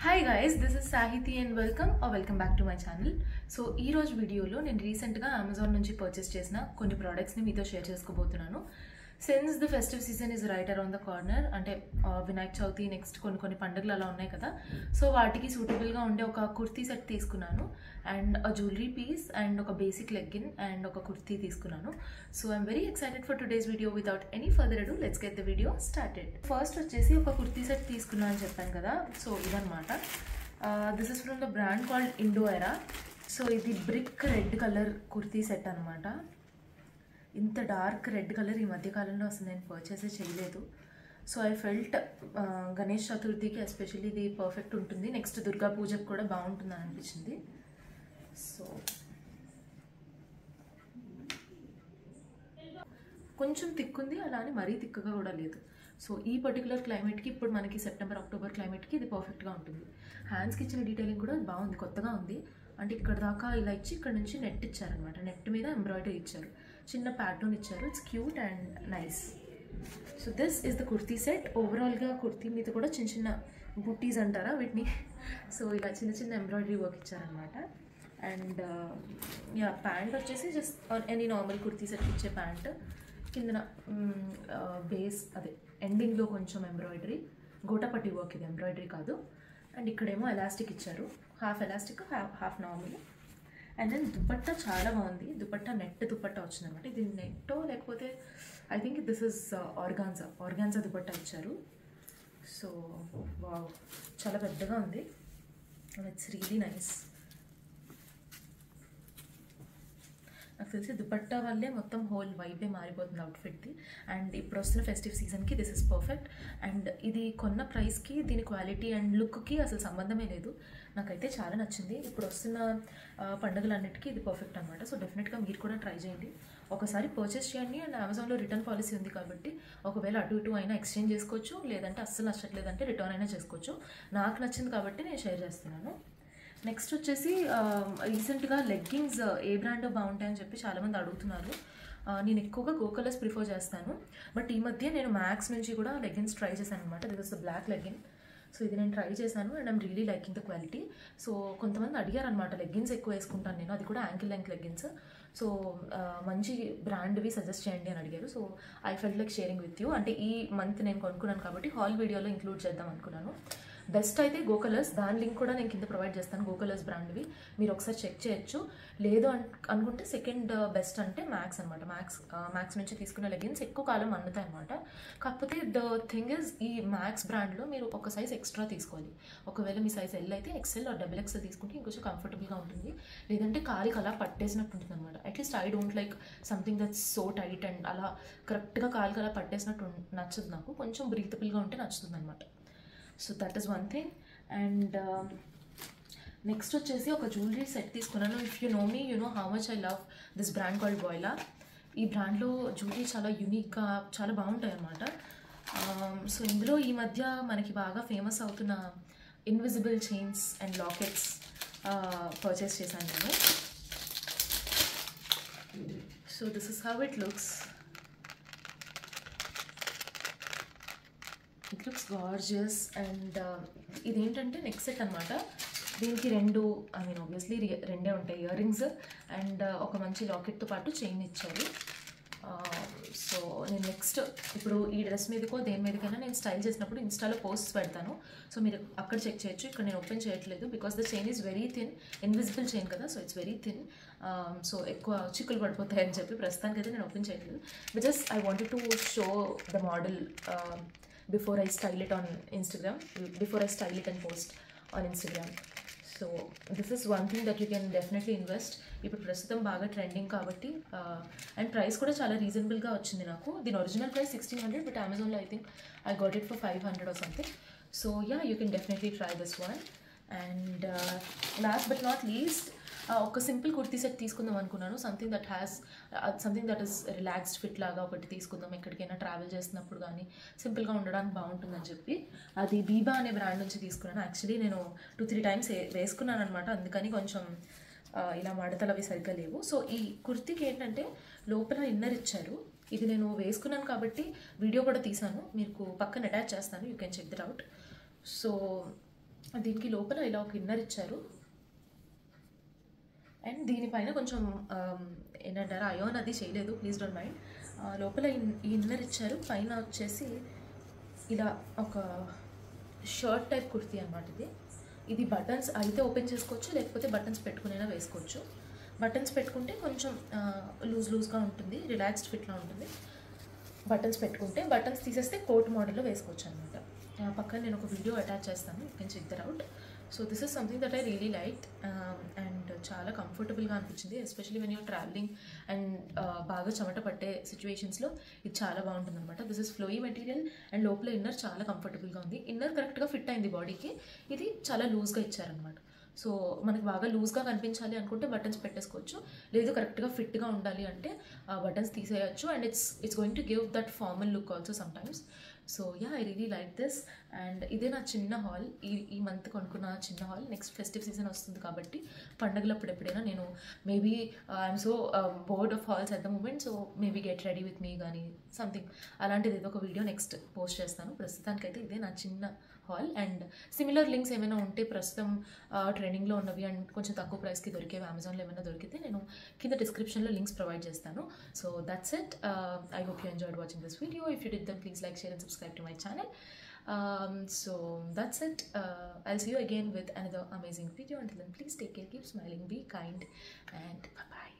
Hi guys, this is Sahiti and welcome back to my channel. So ee roju video lo nenu recent ga Amazon nunchi purchase chesina konni products ni meeto share chesukobothunanu. Since the festive season is right around the corner, ante Vinayak Chauthi next konni pandagalu ala unnai kada, so vaatiki suitable ga unde oka kurti set teeskunnanu and a jewelry piece and oka basic leggin and oka kurti teeskunnanu. So I'm very excited for today's video. Without any further ado, let's get the video started. First vachesi oka kurti set teeskunnanu ani cheppanu kada, so idanamata. This is from the brand called Indoera. So ఇది brick red color kurti set anamata. ఇంత dark red colour ఈ మధ్య కాలంలో అసలు నేను purchase చేయలేదు. So I felt Ganesh చతుర్థికి especially ఇది పర్ఫెక్ట్ ఉంటుంది, నెక్స్ట్ దుర్గా పూజకు కూడా బాగుంటుందని అనిపించింది. సో కొంచెం థిక్ ఉంది, అలా అని మరీ థిక్గా కూడా లేదు. సో ఈ పర్టికులర్ క్లైమేట్కి, ఇప్పుడు మనకి సెప్టెంబర్ అక్టోబర్ క్లైమేట్కి ఇది పర్ఫెక్ట్గా ఉంటుంది. హ్యాండ్స్కి ఇచ్చిన డీటెయిలింగ్ కూడా బాగుంది, కొత్తగా ఉంది. అంటే ఇక్కడ దాకా ఇలా ఇచ్చి ఇక్కడ నుంచి నెట్ ఇచ్చారనమాట, నెట్ మీద ఎంబ్రాయిడరీ ఇచ్చారు, చిన్న ప్యాటర్న్ ఇచ్చారు. It's cute and nice. So this is the kurti set. ఓవరాల్గా కుర్తీ మీద కూడా చిన్న చిన్న బుట్టీస్ అంటారా వీటిని, సో ఇలా చిన్న చిన్న ఎంబ్రాయిడరీ వర్క్ ఇచ్చారనమాట. అండ్ యా ప్యాంట్ వచ్చేసి just any normal kurti set ఇచ్చే ప్యాంట్, కిందన బేస్ అదే ఎండింగ్లో కొంచెం ఎంబ్రాయిడరీ, గోటపట్టి వర్క్, ఇది ఎంబ్రాయిడరీ కాదు. అండ్ ఇక్కడేమో ఎలాస్టిక్ ఇచ్చారు, half elastic half normal. And then dupatta చాలా బాగుంది, దుపట్టా నెట్ దుపట్టా వచ్చింది అనమాట. ఇది నెట్టో లేకపోతే I think this is organza dupatta ఇచ్చారు. సో వావ్, చాలా పెద్దగా ఉంది, ఇట్స్ రియలీ నైస్. నాకు తెలిసి దుపట్టా వల్లే మొత్తం హోల్ వైబే మారిపోతుంది అవుట్ఫిట్ది. అండ్ ఇప్పుడు వస్తున్న ఫెస్టివ్ సీజన్కి దిస్ ఇస్ పర్ఫెక్ట్. అండ్ ఇది కొన్న ప్రైస్కి దీని క్వాలిటీ అండ్ లుక్కి అసలు సంబంధమే లేదు. నాకైతే చాలా నచ్చింది. ఇప్పుడు వస్తున్న పండుగలన్నిటికీ ఇది పర్ఫెక్ట్ అనమాట. సో డెఫినెట్గా మీరు కూడా ట్రై చేయండి, ఒకసారి పర్చేస్ చేయండి. అండ్ అమెజాన్లో రిటర్న్ పాలసీ ఉంది కాబట్టి ఒకవేళ అటు ఇటు అయినా ఎక్స్చేంజ్ చేసుకోవచ్చు, లేదంటే అస్సలు నచ్చట్లేదంటే రిటర్న్ అయినా చేసుకోవచ్చు. నాకు నచ్చింది కాబట్టి నేను షేర్ చేస్తున్నాను. నెక్స్ట్ వచ్చేసి రీసెంట్గా లెగ్గింగ్స్ ఏ బ్రాండ్ బాగుంటాయని చెప్పి చాలామంది అడుగుతున్నారు. నేను ఎక్కువగా గోకలర్స్ ప్రిఫర్ చేస్తాను, బట్ ఈ మధ్య నేను మ్యాక్స్ నుంచి కూడా లెగ్గిన్స్ ట్రై చేశాను అనమాట. This is the black leggin. So ఇది నేను ట్రై చేశాను and I'm really liking the quality. So కొంతమంది అడిగారు అనమాట, లెగ్గిన్స్ ఎక్కువ వేసుకుంటాను నేను, అది కూడా యాంకిల్ లెంగ్త్ లెగ్గిన్స్. సో మంచి బ్రాండ్వి సజెస్ట్ చేయండి అని అడిగారు. So I felt like sharing with you. అంటే ఈ మంత్ నేను కొనుక్కున్నాను కాబట్టి హాల్ వీడియోలో ఇంక్లూడ్ చేద్దాం అనుకున్నాను. బెస్ట్ అయితే గోకలర్స్, దాని లింక్ కూడా నేను కింద ప్రొవైడ్ చేస్తాను. గోకలర్స్ బ్రాండ్వి మీరు ఒకసారి చెక్ చేయొచ్చు. లేదు అనుకుంటే సెకండ్ బెస్ట్ అంటే మ్యాక్స్ అనమాట. మ్యాక్స్ నుంచి తీసుకున్న లెగిన్స్ ఎక్కువ కాలం అందుతాయి అనమాట. కాకపోతే ద థింగ్ ఇస్, ఈ మ్యాక్స్ బ్రాండ్లో మీరు ఒక సైజ్ ఎక్స్ట్రా తీసుకోవాలి. ఒకవేళ మీ సైజ్ ఎల్ అయితే ఎక్స్ఎల్ ఆర్ డబుల్ ఎక్స్ఎల్ తీసుకుంటే ఇంకొంచెం కంఫర్టబుల్గా ఉంటుంది, లేదంటే కాలికి అలా పట్టేసినట్టు ఉంటుంది అనమాట. At least I don't like something that's so tight and అలా కరెక్ట్గా కాలికి అలా పట్టేసినట్టు నచ్చదు నాకు. కొంచెం బ్రీతబుల్గా ఉంటే నచ్చుతుంది అనమాట. So that is one thing. And next వచ్చేసి ఒక జ్యువెలరీ సెట్ తీసుకున్నాను. If you know me, you know how much I love this brand called Voila. ఈ బ్రాండ్లో జ్యువెలరీ చాలా యూనిక్గా చాలా బాగుంటాయి అన్నమాట. సో ఇందులో ఈ మధ్య మనకి బాగా ఫేమస్ అవుతున్న invisible chains and lockets purchase చేశాను నేను. So this is how it looks. It looks gorgeous. And ఇదేంటంటే నెక్ సెట్ అనమాట. దీనికి రెండు, ఐ మీన్ ఆబ్వియస్లీ రెండే ఉంటాయి, ఇయర్ రింగ్స్ అండ్ ఒక మంచి లాకెట్తో పాటు చైన్ ఇచ్చారు. సో నేను నెక్స్ట్ ఇప్పుడు ఈ డ్రెస్ మీదకో దేని మీదకైనా నేను స్టైల్ చేసినప్పుడు ఇన్స్టాలో పోస్ట్స్ పెడతాను. సో మీరు అక్కడ చెక్ చేయొచ్చు. ఇక్కడ నేను ఓపెన్ చేయట్లేదు because the chain is very thin, invisible chain కదా, so it's very thin. So ఎక్కువ చిక్కులు పడిపోతాయని చెప్పి ప్రస్తుతానికి అయితే నేను ఓపెన్ చేయట్లేదు. But just I wanted to show the model before I style it on Instagram, before I style it and post on Instagram. So this is one thing that you can definitely invest. ఇప్పుడు ప్రస్తుతం బాగా trending కాబట్టి, and price కూడా చాలా రీజనబుల్గా వచ్చింది నాకు. దీని ఒరిజినల్ ప్రైస్ 1600, బట్ అమెజాన్లో I think I got it for 500 or something. So yeah, you can definitely try this one. And last but not least, ఒక సింపుల్ కుర్తీ సెట్ తీసుకుందాం అనుకున్నాను. Something that is relaxed fit లాగా ఒకటి తీసుకుందాం, ఎక్కడికైనా travel చేస్తున్నప్పుడు కానీ సింపుల్గా ఉండడానికి బాగుంటుందని చెప్పి అది బీబా అనే బ్రాండ్ నుంచి తీసుకున్నాను. యాక్చువల్లీ నేను 2-3 టైమ్స్ వేసుకున్నాను అనమాట, అందుకని కొంచెం ఇలా మడతలు అవి సరిగ్గా లేవు. సో ఈ కుర్తీకి ఏంటంటే లోపల ఇన్నర్ ఇచ్చారు. ఇది నేను వేసుకున్నాను కాబట్టి వీడియో కూడా తీసాను, మీకు పక్కన అటాచ్ చేస్తాను, you can check that out. So దీనికి లోపల ఇలా ఒక ఇన్నర్ ఇచ్చారు అండ్ దీనిపైన కొంచెం ఏంటంటారు అయోన్ అది చేయలేదు, ప్లీజ్ డోంట్ మైండ్. లోపల ఈ ఇన్నర్ ఇచ్చారు, పైన వచ్చేసి ఇలా ఒక షర్ట్ టైప్ కుర్తీ అనమాట. ఇది బటన్స్ అయితే ఓపెన్ చేసుకోవచ్చు, లేకపోతే బటన్స్ పెట్టుకునైనా వేసుకోవచ్చు. బటన్స్ పెట్టుకుంటే కొంచెం లూజ్గా ఉంటుంది, రిలాక్స్డ్ ఫిట్లా ఉంటుంది. బటన్స్ పెట్టుకుంటే, బటన్స్ తీసేస్తే కోట్ మోడల్లో వేసుకోవచ్చు అనమాట. పక్కన నేను ఒక వీడియో అటాచ్ చేస్తాను, you can check that out. So this is something that I really like and చాలా కంఫర్టబుల్గా అనిపించింది, especially when you're travelling and బాగా చెమట పట్టే సిచ్యువేషన్స్లో ఇది చాలా బాగుంటుంది అనమాట. This is flowy material and లోపల ఇన్నర్ చాలా కంఫర్టబుల్గా ఉంది. ఇన్నర్ కరెక్ట్గా ఫిట్ అయింది బాడీకి, ఇది చాలా లూజ్గా ఇచ్చారనమాట. సో మనకి బాగా లూజ్గా కనిపించాలి అనుకుంటే బటన్స్ పెట్టేసుకోవచ్చు, లేదు కరెక్ట్గా ఫిట్గా ఉండాలి అంటే బటన్స్ తీసేయచ్చు. And it's going to give that formal look also sometimes. So yeah, I really like this. And ఇదే నా చిన్న హాల్, ఈ మంత్ కొనుక్కున్న చిన్న హాల్. నెక్స్ట్ ఫెస్టివ్ సీజన్ వస్తుంది కాబట్టి పండగలప్పుడు ఎప్పుడైనా నేను maybe I'm so bored of hauls at the moment, so maybe get ready with me కానీ సంథింగ్ అలాంటిది ఏదో ఒక వీడియో నెక్స్ట్ పోస్ట్ చేస్తాను. ప్రస్తుతానికైతే ఇదే నా చిన్న హాల్. అండ్ సిమిలర్ లింక్స్ ఏమైనా ఉంటే ప్రస్తుతం ట్రెండింగ్లో ఉన్నవి అండ్ కొంచెం తక్కువ ప్రైస్కి దొరికేవి అమెజాన్లో ఏమైనా దొరికితే నేను కింద డిస్క్రిప్షన్లో లింక్స్ ప్రొవైడ్ చేస్తాను. So that's it. I hope you enjoyed watching this video. If you did then please like, share and subscribe to my channel. So that's it. I'll see you again with another amazing video. Until then, please take care, keep smiling, be kind, and bye bye.